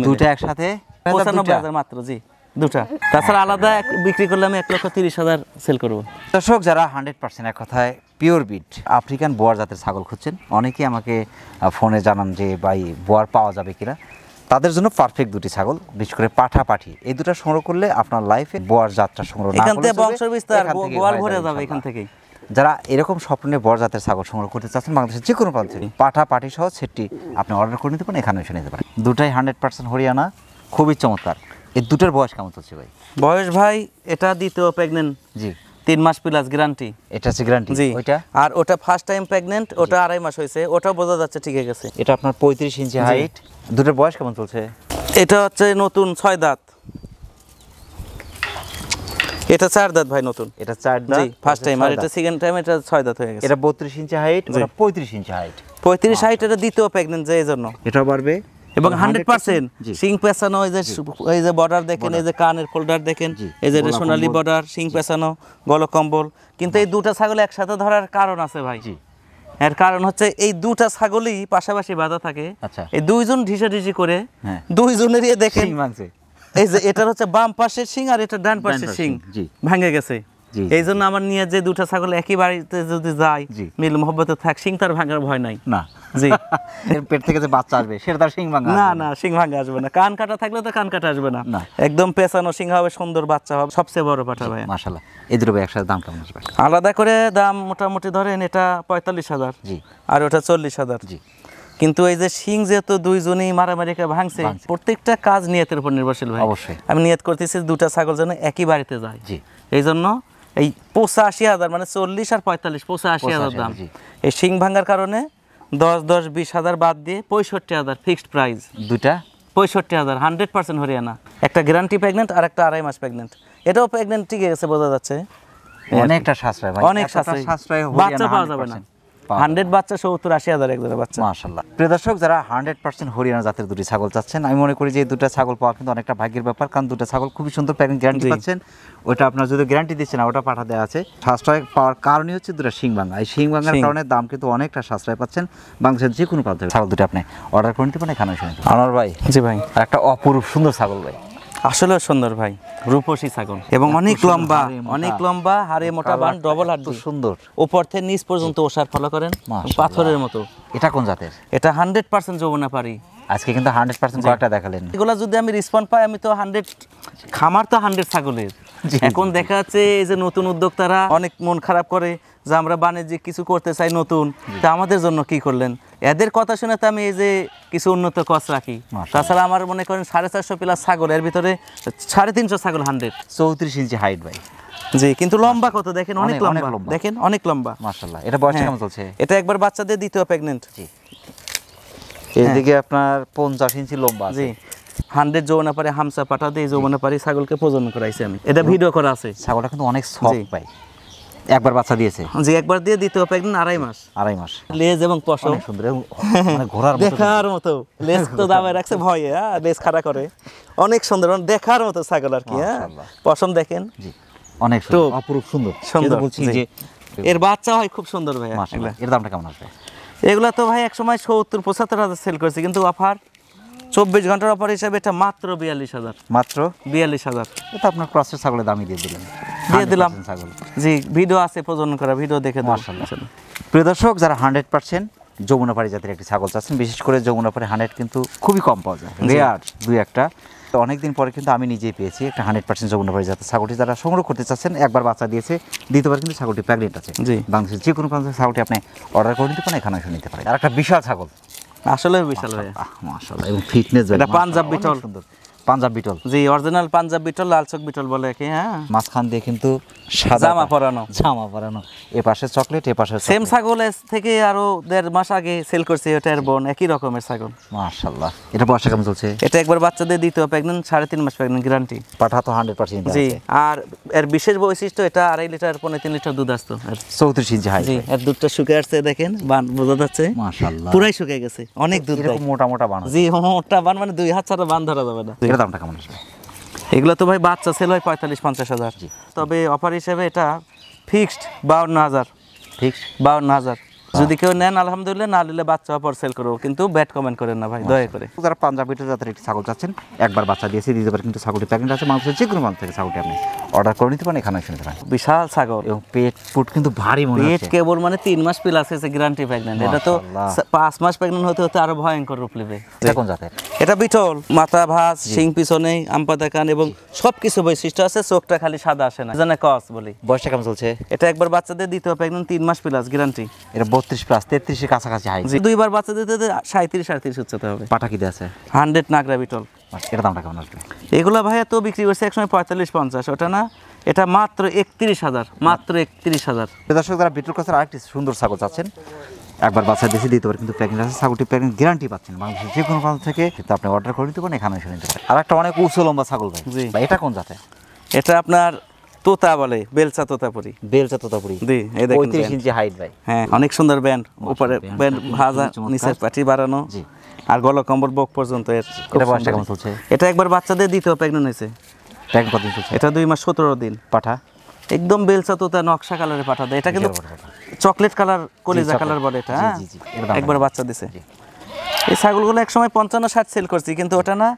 দুটা একসাথে 95,000 মাত্র, জি দুটা। তাছাড়া আলাদা বিক্রি করলে আমি 1,30,000 সেল করবো। দর্শক যারা 100% এক কথায় পিওর বিট আফ্রিকান বোয়ার জাতের ছাগল খুঁজছেন, অনেকেই আমাকে ফোনে জানান যে ভাই বোয়ার পাওয়া যাবে কিনা, তাদের জন্য পারফেক্ট দুটি ছাগল, বিশেষ করে পাঠা পাঠি, এই দুটো সংগ্রহ করলে আপনার লাইফে বোয়ার জাতটা সংগ্রহ না এখান থেকে বংশ বিস্তার, গোয়াল ভরে যাবে এখান থেকে। যারা এরকম স্বপ্নে বড় জাতের ছাগল সংগ্রহ করতে চাচ্ছেন, বাংলাদেশের যে কোনো প্রান্ত থেকে পাঠা পাটি সহ সেটটি আপনি অর্ডার করে নিতে পারেন, এখানে এসে নিতে পারেন। দুটাই 100% হরিয়ানা, খুবই চমৎকার। এই দুটোর বয়স কেমন চলছে ভাই? বয়স ভাই, এটা দ্বিতীয় প্রেগন্যান্ট, জি 3 মাস প্লাস গ্যারান্টি, এটা হচ্ছে গ্যারান্টি জি। ওইটা, আর ওটা ফার্স্ট টাইম প্রেগন্যান্ট, ওটা 2.5 মাস হয়েছে, ওটাও বোঝা যাচ্ছে ঠিক আছে। এটা আপনার 35 ইঞ্চি হাইট। দুটোর বয়স কেমন চলছে? এটা হচ্ছে নতুন 6 দাঁত, এটা 4 দাঁত ভাই, নতুন এটা 4 দাঁত, জি ফার্স্ট টাইম, আর এটা সেকেন্ড টাইম, এটা 6 দাঁত হয়ে গেছে। এটা 32 ইঞ্চি হাইট, ওটা 35 ইঞ্চি হাইট। 35 হাইট, এটা দ্বিতীয় প্রেগন্যান্ট, যে এই জন্য এটাও বাড়বে, এবং 100% সিং পেছানো, এই যে বর্ডার দেখেন, এই যে কানের ফোল্ডার দেখেন, এই যে সোনালী বর্ডার, সিং পেছানো, গলকম্বল। কিন্তু এই দুটা ছাগল একসাথে ধরার কারণ আছে ভাই, এর কারণ হচ্ছে এই দুটা ছাগলই পাশাপাশি বাঁধা থাকে, এই দুইজন ঢিসাঢিসি করে দুইজনেরই দেখেন, এই যে এটার হচ্ছে বাম পাশের সিং আর এটা ডান পাশের সিং ভেঙে গেছে। এই জন্য আমার নিয়ে যে দুটা ছাগল একই বাড়িতে যদি যায়, মিল মোহব্বতে থাক, সিং তার ভাঙার ভয় নাই না, জি। এর পেট থেকে যে বাচ্চা আসবে সেটা তার সিং ভাঙা না, না সিং ভাঙা আসবে না, কান কাটা থাকলে তো কান কাটা আসবে না, একদম পেছানো সিং হবে, সুন্দর বাচ্চা হবে, সবচেয়ে বড় পাঠা ভাই। মাশাআল্লাহ, এই দুটো একসাথে দাম কেমন আসবে? আলাদা করে দাম মোটামুটি ধরেন এটা 45,000, জি, আর ওটা 40,000, জি। কিন্তু এই যে শিং যেহেতু দুইজনই মারামারিকে ভাঙছে, প্রত্যেকটা কাজ নিয়তের উপর নির্ভরশীল ভাই। অবশ্যই আমি নিয়ত করতেছি দুটা ছাগল যেন একই বাড়িতে যায়, জি। এই জন্য এই 85,000 মানে 40 আর 45 85,000 দাম। এই শিং ভাঙার কারণে 10-20,000 বাদ দিয়ে 65,000 ফিক্সড প্রাইস। দুইটা 65,000 100% হরিয়ানা। একটা গ্যারান্টি প্রেগনেন্ট আর একটা 2.5 মাস প্রেগনেন্ট। এটাও প্রেগনেন্ট ঠিকই গেছে, বোঝা যাচ্ছে অনেকটা সাশ্রয় ভাই, অনেক সাশ্রয়। বাচ্চা পাওয়া যাবে না, 100 বাচ্চা 70-80,000 এক ধরে বাচ্চা। মাশাআল্লাহ। প্রিয় দর্শক, যারা 100% হরিয়ানা জাতের দুটি ছাগল চাচ্ছেন, আমি মনে করি যে এই দুটো ছাগল পাওয়া কিন্তু অনেকটা ভাগ্যের ব্যাপার, কারণ দুটো ছাগল খুবই সুন্দর প্যাকিং গ্যারান্টি পাচ্ছেন। ওটা আপনার যদি গ্যারান্টি দিচ্ছেন ওটা পাঠা দেওয়া আছে। সাশ্রয় পাওয়ার কারণই হচ্ছে দুটো শিং ভাঙা। এই শিং ভাঙার কারণে দাম কিন্তু অনেকটা সাশ্রয় পাচ্ছেন। বাংলাদেশের যে কোনো প্রান্তে ছাগল দুটো আপনি অর্ডার করে নিতে পারেন এখানে এসে। আনোয়ার ভাই, জি ভাই, আর একটা অপরূপ সুন্দর ছাগল ভাই, আসলে সুন্দর ভাই, রূপসী ছাগল এবং অনেক লম্বা, অনেক লম্বা, হাড়ে মোটা বান, ডবল হাড়, সুন্দর, উপর থেকে নিচ পর্যন্ত ওষার ফলো করেন, পাথরের মতো। এটা কোন জাতের? এটা 100% যমুনা পারি। আজকে কিন্তু 100% কয়েকটা দেখালেন। এগুলা যদি আমি রেসপন্স পাই, আমি তো 100 খামার তো 100 ছাগলের। এখন দেখা যাচ্ছে এই যে নতুন উদ্যোক্তারা অনেক মন খারাপ করে যে আমরা বাণিজ্যিক কিছু করতে চাই নতুন, তা আমাদের জন্য কি করলেন? এদের কথা শুনে তো আমি এই যে কিছু উন্নত কস রাখি। তাছাড়া আমার মনে করেন 450 প্লাস ছাগল, এর ভিতরে 350 ছাগল 100। 34 ইঞ্চি হাইট ভাই। জি, কিন্তু লম্বা কত দেখেন, অনেক লম্বা দেখেন, অনেক লম্বা মাশাআল্লাহ। এটা বয়স কেমন চলছে? এটা একবার বাচ্চা দিয়ে দ্বিতীয় প্রেগন্যান্ট। জি, এদিকে আপনার 50 ইঞ্চি লম্বা আছে। জি, 100 যৌবনা পারে হামসা পাঠা দিয়ে যৌবনা পারি ছাগলকে প্রজনন করাইছি আমি, এটা ভিডিও করা আছে। ছাগলটা কিন্তু অনেক সফট ভাই। একবার বাচ্চা দিয়েছে? জি, একবার দিয়ে দ্বিতীয় প্রেগন্যান্ট 2.5 মাস। 2.5 মাস। লেজ এবং পশম সুন্দর, মানে ঘোড়ার মতো দেখার মতো। লেজ তো দাবায় রাখছে ভয়ে, লেজ খাড়া করে, অনেক সুন্দর, দেখার মতো ছাগল আর কি। পশম দেখেন, জি অনেক সুন্দর, অপরূপ সুন্দর সুন্দর। বলছি যে এর বাচ্চা হয় খুব সুন্দর ভাই। মাশাআল্লাহ। এর দামটা কেমন আসবে? এগুলা তো ভাই একসময় 70-75,000 সেল করেছে, কিন্তু অফার 24 ঘন্টার অফার হিসাবে এটা মাত্র 42,000। মাত্র 42,000 এটা আপনার ক্রসের ছাগলের দামই দিয়ে দিলেন। দিয়ে দিলাম। 100% ছাগল। জি, ভিডিও আছে প্রজনন করা, ভিডিও দেখে দেবো। মাশাআল্লাহ। প্রিয় দর্শক, যারা 100% যমুনাপাড়ি জাতের একটি ছাগল চাচ্ছেন, বিশেষ করে যমুনাপাড়ি 100 কিন্তু খুবই কম পাওয়া যায়, রেয়ার দুই একটা। তো অনেকদিন পরে কিন্তু আমি নিজেই পেয়েছি একটা 100% যমুনাপাড়ি জাতের ছাগলটি। যারা সংগ্রহ করতে চাচ্ছেন, একবার বাচ্চা দিয়েছে, দ্বিতীয়বার কিন্তু ছাগলটি প্রেগনেন্ট আছে। জি, বাংলাদেশের যে কোনো প্রান্তে ছাগলটি আপনি অর্ডার করে নিতে পারেন, এখানে এসে নিতে পারেন। আর একটা বিশাল ছাগল, আসলে বিশাল ভাই, মাশাআল্লাহ, এবং ফিটনেস এটা পাঞ্জাব বিটল। সুন্দর পাঞ্জাব বিটল। জি, অরিজিনাল পাঞ্জাব বিটল, লাল চোখ বিটল বলে কি। হ্যাঁ, মাঝখান দিয়ে কিন্তু সাদা জামা পরানো, এ পাশে চকলেট, এ পাশে সেম ছাগল থেকে আরো 1.5 মাস আগে সেল করছে এটার বোন, একই রকমের ছাগল। মাশাআল্লাহ। এটা বয়স কেমন চলছে? এটা একবার বাচ্চা দিয়ে দ্বিতীয় প্রেগন্যান্ট, 3.5 মাস প্রেগন্যান্ট গ্যারান্টি। পাঠা তো 100%। জি, আর এর বিশেষ বৈশিষ্ট্য এটা 2.5 লিটার 3.5 লিটার দুধ আসতো। 34 ইঞ্চি হাইট। জি, এর দুধটা শুকিয়ে আসছে দেখেন, বান বোঝা যাচ্ছে মাশাআল্লাহ, পুরাই শুকিয়ে গেছে, অনেক দুধ দেয়। এরকম মোটা মোটা বান। জি, মোটা বান, মানে 2 হাত ছাড়া বান ধরা যাবে না। এর দামটা কেমন আসবে? এগুলো তো ভাই বাচ্চা সেল হয় 45-50,000। তবে অফার হিসেবে এটা ফিক্সড 52,000। ফিক্সড 52,000। যদি কেউ নেন আলহামদুলিল্লাহ, না নিলে বাচ্চা পর সেল করবো, কিন্তু ব্যাড কমেন্ট করেন না ভাই, দয়া করে। যারা পাঞ্জাব বিটল জাতের একটি ছাগল চাচ্ছেন, একবার বাচ্চা দিয়েছে, দ্বিতীয়বার কিন্তু ছাগলটি প্রেগনেন্ট আছে, মানুষের যে কোনো প্রান্ত থেকে ছাগলটি আপনি অর্ডার করে নিতে পারেন, এখানে এসে নিতে পারেন। বিশাল ছাগল এবং পেট ফুট কিন্তু ভারী মনে পেট হচ্ছে। কেবল মানে 3 মাস প্লাস আছে গ্যারান্টি প্রেগন্যান্ট। এটা তো 5 মাস প্রেগন্যান্ট হতে হতে আরো ভয়ঙ্কর রূপ নেবে। এটা কোন জাতের? এটা বিটল, মাথা ভাঁজ, শিং পিছনে, আমপাতা কান এবং সবকিছু বৈশিষ্ট্য আছে, চোখটা খালি সাদা আসে না, জানে কস বলি। বয়সটা কেমন চলছে? এটা একবার বাচ্চা দিয়ে দ্বিতীয় প্রেগন্যান্ট, 3 মাস প্লাস গ্যারান্টি। এটা 32 প্লাস 33 এর কাছাকাছি হাইট। দুইবার বাচ্চা দিতে 37-38 উচ্চতা হবে। পাটা কি আছে? 100 নাগরা বিটল। এর দামটা কেমন আসবে? এগুলা ভাইয়া তো বিক্রি করছে একসময় 45-50, ওটা না, এটা মাত্র 31,000, মাত্র 31,000। দর্শক, যারা বিটল ক্রসের আরেকটি সুন্দর ছাগল চাচ্ছেন, একবার বাচ্চা দিয়েছে, দ্বিতীয়বার কিন্তু প্রেগনেন্ট আছে, ছাগলটি প্রেগনেন্ট গ্যারান্টি পাচ্ছেন বাংলাদেশের যে কোনো প্রান্ত থেকে, কিন্তু আপনি অর্ডার করে নিতে পারেন, এখানে এসে নিতে পারেন। আর একটা অনেক উঁচু লম্বা ছাগল ভাই। জি, এটা কোন জাতের? এটা আপনার তোতা বলে, বেলচা তোতাপুরি। বেলচা তোতাপুরি। জি, এই দেখেন 35 ইঞ্চি হাইট ভাই। হ্যাঁ, অনেক সুন্দর ব্যান্ড, উপরে ব্যান্ড ভাজা, নিচের পাটি বাড়ানো, জি, আর গলা কম্বল বক পর্যন্ত। এটা বয়সটা কেমন চলছে? এটা একবার বাচ্চা দিয়ে দ্বিতীয় প্রেগন্যান্ট হয়েছে। প্রেগনেন্ট কতদিন চলছে? এটা 2 মাস 17 দিন। পাঠা একদম বেলচা তোতা নকশা কালারের পাঠা দেয়। এটা কিন্তু চকলেট কালার, কলিজা কালার বলে এটা। একবার বাচ্চা দিছে। এই ছাগলগুলো একসময় 55-60 সেল করছি, কিন্তু ওটা না,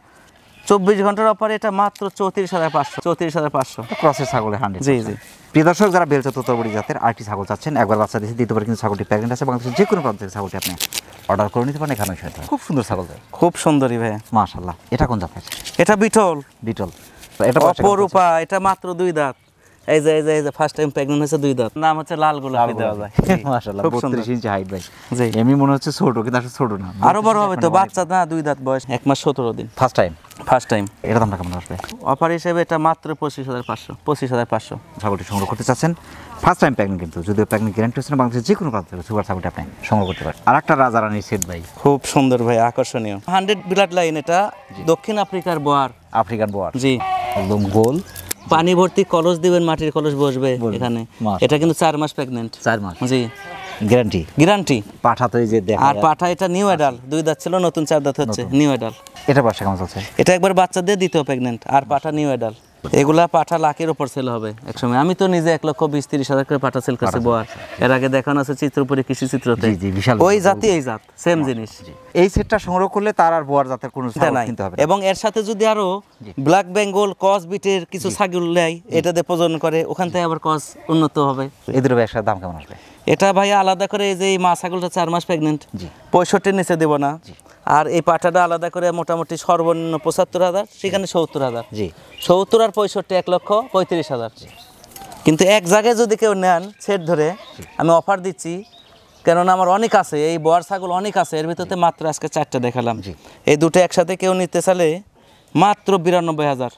24 ঘন্টার অফারে এটা মাত্র 34,500। 34,500 ক্রসের ছাগলের 100। জি জি। প্রিয় দর্শক, যারা বেলচা তোতাপুরি জাতের আরেকটি ছাগল চাচ্ছেন, একবার বাচ্চা দিয়েছে, দ্বিতীয়বার কিন্তু ছাগলটি প্রেগনেন্ট আছে, বাংলাদেশের যে কোনো প্রান্ত থেকে ছাগলটি আপনি অর্ডার করে নিতে পারেন, এখানে এসে। খুব সুন্দর ছাগল ভাই, খুব সুন্দরী ভাই, মাশাআল্লাহ। এটা কোন জাতের? এটা বিটল। বিটল। এটা অপরূপা, এটা মাত্র 2 দাঁত। এই যে ফার্স্ট টাইম প্রেগন্যান্ট হয়েছে 2 দাঁত, নাম হচ্ছে লাল গোলাপি দেওয়া যায়। মাশাআল্লাহ, খুব সুন্দর। 32 ইঞ্চি হাইট ভাই। জি। এমনি মনে হচ্ছে ছোট, কিন্তু আসলে ছোট না, আরো বড় হবে তো, বাচ্চা না, 2 দাঁত বয়স, 1 মাস 17 দিন। First time. এটা দামটা কেমন আসবে? অফার হিসেবে এটা মাত্র 25,500 ছাগলটি সংগ্রহ করতে চাচ্ছেন, ফার্স্ট টাইম প্রেগনেন্ট, কিন্তু যদিও প্রেগনেন্ট গ্যারান্টি হচ্ছে না, বাংলাদেশের যে কোনো প্রান্ত থেকে সুপার ছাগলটি আপনি সংগ্রহ করতে পারেন। আর একটা রাজা রানীর সেট ভাই, খুব সুন্দর ভাই, আকর্ষণীয়। 100 ব্লাড লাইন, এটা দক্ষিণ আফ্রিকার বোয়ার, আফ্রিকান বোয়ার। জি। একদম গোল, পানি ভর্তি কলস দিবেন, মাটির কলস বসবে এখানে। মাস। এটা কিন্তু 4 মাস প্রেগনেন্ট। 4 মাস জি, গ্যারান্টি। পাঠা তো এই যে দেখা আর পাঠা এটা নিউ অ্যাডাল, 2 দাঁত ছিল, নতুন 4 দাঁত হচ্ছে, নিউ অ্যাডাল। এটা বয়স কেমন চলছে? এটা একবার বাচ্চা দিয়ে দ্বিতীয় প্রেগনেন্ট, আর পাঠা নিউ অ্যাডাল। এগুলা পাঠা লাখের উপর সেল হবে একসময়। আমি তো নিজে 1,20,000-30,000 করে পাঠা সেল করছি বোয়ার। এর আগে দেখানো আছে চিত্রপুরী কৃষি চিত্রতে। জি, বিশাল। ওই জাতি এই জাত, সেম জিনিস। এই সেটটা সংগ্রহ করলে তার আর বোয়ার জাতের কোনো ছাগল নাই। কিনতে হবে না। এবং এর সাথে যদি আরো ব্ল্যাক বেঙ্গল ক্রস বিটের কিছু ছাগল নেয়, এটাতে প্রজনন করে, ওখান থেকে আবার ক্রস উন্নত হবে। এদের ব্যবসার দাম কেমন আসবে? এটা ভাই আলাদা করে, এই যে এই মা ছাগলটা 4 মাস প্রেগনেন্ট, 65 নিচে দেব না। আর এই পাঠাটা আলাদা করে মোটামুটি সর্বনিম্ন 75,000, সেখানে 70,000। জি। 70 আর 65 1,35,000। কিন্তু এক জায়গায় যদি কেউ নেন সেট ধরে, আমি অফার দিচ্ছি, কেননা আমার অনেক আছে, এই বোয়ার ছাগল অনেক আছে, এর ভিতরে মাত্র আজকে 4টা দেখালাম। এই দুটো একসাথে কেউ নিতে চাইলে মাত্র 92,000,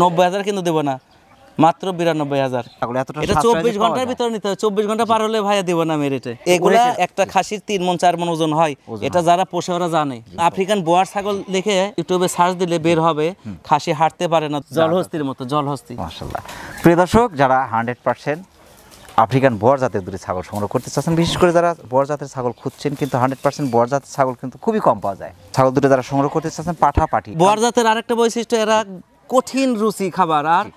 90,000 কিন্তু দেবো না, মাত্র 92,000। এটা 24 ঘন্টার ভিতরে নিতে হবে, 24 ঘন্টা পার হলে ভাইয়া দিব না মেরিটে। এগুলা একটা খাসির 3 মণ 4 মণ ওজন হয়, এটা যারা পোষে ওরা জানে। আফ্রিকান বোয়ার ছাগল দেখে ইউটিউবে সার্চ দিলে বের হবে, খাসি হাঁটতে পারে না, জলহস্তির মতো, জলহস্তি। মাশাআল্লাহ। প্রিয় দর্শক, যারা 100% আফ্রিকান বোয়ার জাতের দুটি ছাগল সংগ্রহ করতে চাচ্ছেন, বিশেষ করে যারা বোয়ার জাতের ছাগল খুঁজছেন, কিন্তু 100% বোয়ার জাতের ছাগল কিন্তু খুবই কম পাওয়া যায়, ছাগল দুটো যারা সংগ্রহ করতে চাচ্ছেন, পাঠি। বোয়ার জাতের আরেকটা বৈশিষ্ট্য, এরা কঠিন রুচি খাবার, আর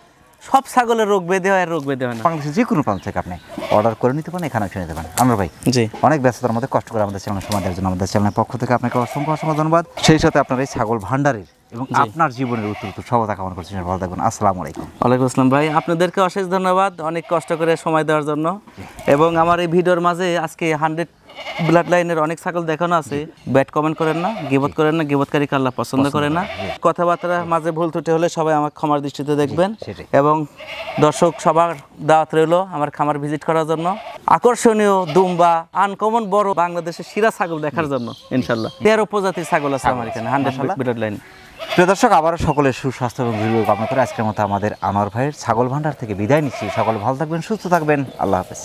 সব ছাগলের রোগ বেঁধে হয়, রোগ বেঁধে হয় না। বাংলাদেশের যে কোনো প্রান্ত থেকে আপনি অর্ডার করে নিতে পারেন, এখানে এসে নিতে পারেন। আমরা ভাই জি, অনেক ব্যস্ততার মধ্যে কষ্ট করে আমাদের চ্যানেল সময় দেওয়ার জন্য আমাদের চ্যানেলের পক্ষ থেকে আপনাকে অসংখ্য ধন্যবাদ। সেই সাথে আপনার এই ছাগল ভান্ডারের এবং আপনার জীবনের উত্তর সফলতা কামনা করছি। ভালো থাকবেন, আসসালামু আলাইকুম। ওয়ালাইকুম আসসালাম ভাই, আপনাদেরকে অশেষ ধন্যবাদ অনেক কষ্ট করে সময় দেওয়ার জন্য। এবং আমার এই ভিডিওর মাঝে আজকে 100 ব্লাড লাইনের অনেক ছাগল দেখানো আছে। ব্যাড কমেন্ট করেন না, গিবত করেন না, গিবতকারীকে আল্লাহ পছন্দ করে না। কথাবার্তা মাঝে ভুল ত্রুটি হলে সবাই আমার ক্ষমার দৃষ্টিতে দেখবেন। এবং দর্শক সবার দাওয়াত রইল আমার খামার ভিজিট করার জন্য, আকর্ষণীয় দুম্বা, আনকমন বড় বাংলাদেশের শিরা ছাগল দেখার জন্য। ইনশাল্লাহ 13 প্রজাতির ছাগল আছে আমার এখানে 100 ব্লাড লাইন। প্রিয় দর্শক, আবারও সকলের সুস্বাস্থ্য এবং দীর্ঘ কামনা করে আজকের মতো আমাদের আনোয়ার ভাইয়ের ছাগল ভান্ডার থেকে বিদায় নিচ্ছি। সকলে ভালো থাকবেন, সুস্থ থাকবেন, আল্লাহ হাফেজ।